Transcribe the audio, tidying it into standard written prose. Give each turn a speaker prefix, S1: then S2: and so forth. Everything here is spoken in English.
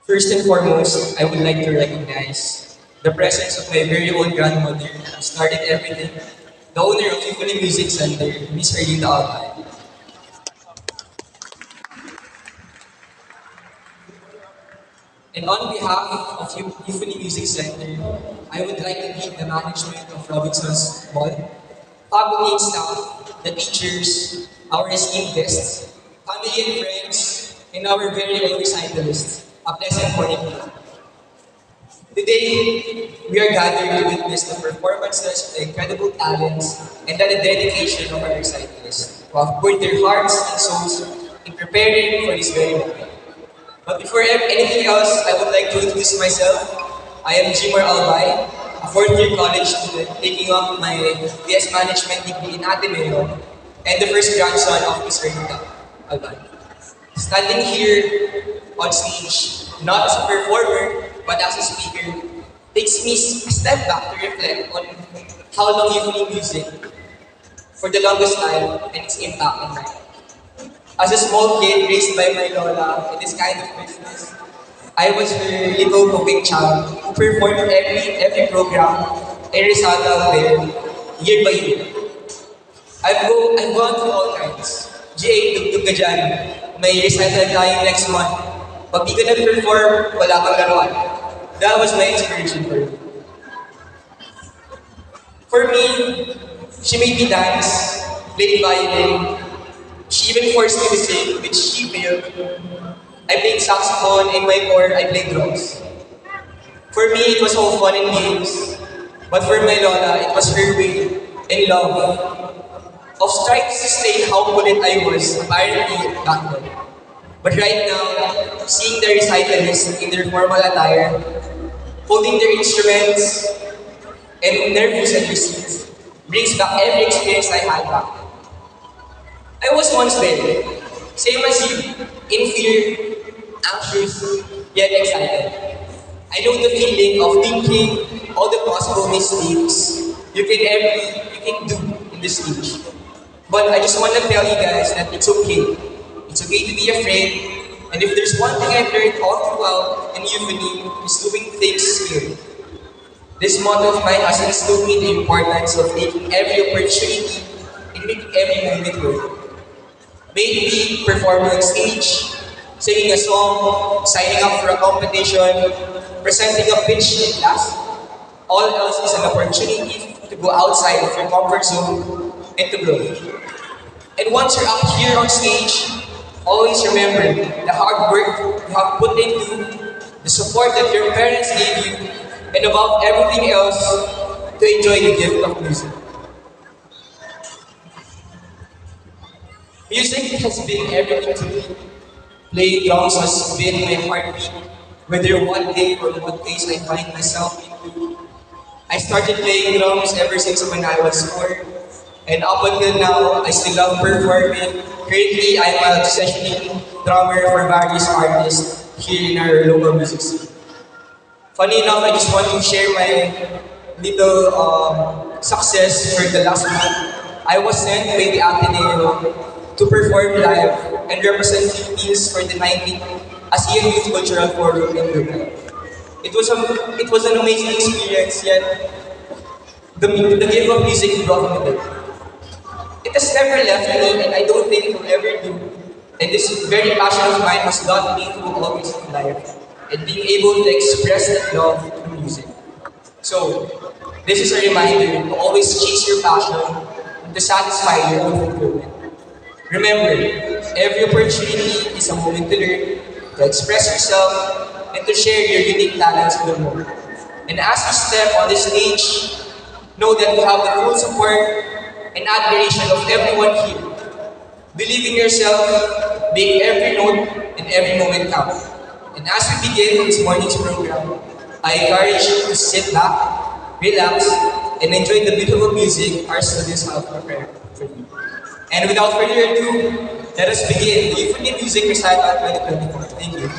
S1: First and foremost, I would like to recognize the presence of my very own grandmother who started everything, the owner of Euphony Music Center, Miss Erlinda Albay. And on behalf of Euphony Music Center, I would like to thank the management of Robinson's Mall, faculty and staff, the teachers, our esteemed guests, family and friends, and our very own recitalists. A pleasant morning to you. Today, we are gathered to witness the performances, the incredible talents, and the dedication of our recitalists who have poured their hearts and souls in preparing for this very moment. But before anything else, I would like to introduce myself. I am Jimar Albay, a fourth-year college student taking up my BS Management degree in Ateneo and the first grandson of Ms. Erlinda Albay. Standing here on stage, not as a performer, but as a speaker, takes me a step back to reflect on how long Euphony music for the longest time and its impact in my life. As a small kid raised by my lola in this kind of business, I was her little cooking child who performed every program and recital there year by year. I've gone through all kinds. GA, tugtog ka dyan. May recital tayo next month. Pag di ka nag-perform, wala kang laruan. That was my inspiration for me. For me, she made me dance, play violin. She even forced me to sing, which she failed. I played saxophone, and my core, I played drums. For me, it was all fun and games. But for my lola, it was her way and love of trying to sustain how bullet I was, apparently, back then. But right now, seeing the recitalists in their formal attire, holding their instruments, and nervous at their seats, brings back every experience I had back then. I was once there, same as you, in fear, anxious, yet excited. I know the feeling of thinking all the possible mistakes you can do in this stage. But I just want to tell you guys that it's okay. It's okay to be afraid. And if there's one thing I've learned all throughout in Euphony, is doing things scared. This motto of mine has instilled me the importance of taking every opportunity and making every moment worth it. May it be performing on stage, singing a song, signing up for a competition, presenting a pitch in class. All else is an opportunity to go outside of your comfort zone and to grow. And once you're up here on stage, always remember the hard work you have put into, the support that your parents gave you, and above everything else, to enjoy the gift of music. Music has been everything to me. Playing drums has been my heartbeat, whether one day or what place I find myself into. I started playing drums ever since when I was 4, and up until now, I still love performing. Currently, I'm a sessioning drummer for various artists here in our local music scene. Funny enough, I just want to share my little success for the last month. I was sent by the Ateneo to perform live and represent Philippines for the 19th ASEAN Youth Cultural Forum in Brunei. It was an amazing experience, yet the gift of music brought me there. It has never left me, and I don't think it will ever do. And this very passion of mine has got me through all this in life, and being able to express that love through music. So, this is a reminder to always chase your passion and to satisfy your own fulfillment. Remember, every opportunity is a moment to learn, to express yourself, and to share your unique talents with the world. And as you step on the stage, know that you have the full support and admiration of everyone here. Believe in yourself, make every note and every moment count. And as we begin this morning's program, I encourage you to sit back, relax, and enjoy the beautiful music our students have prepared for you. And without further ado, let us begin the Euphony Music Recital 2024. Thank you.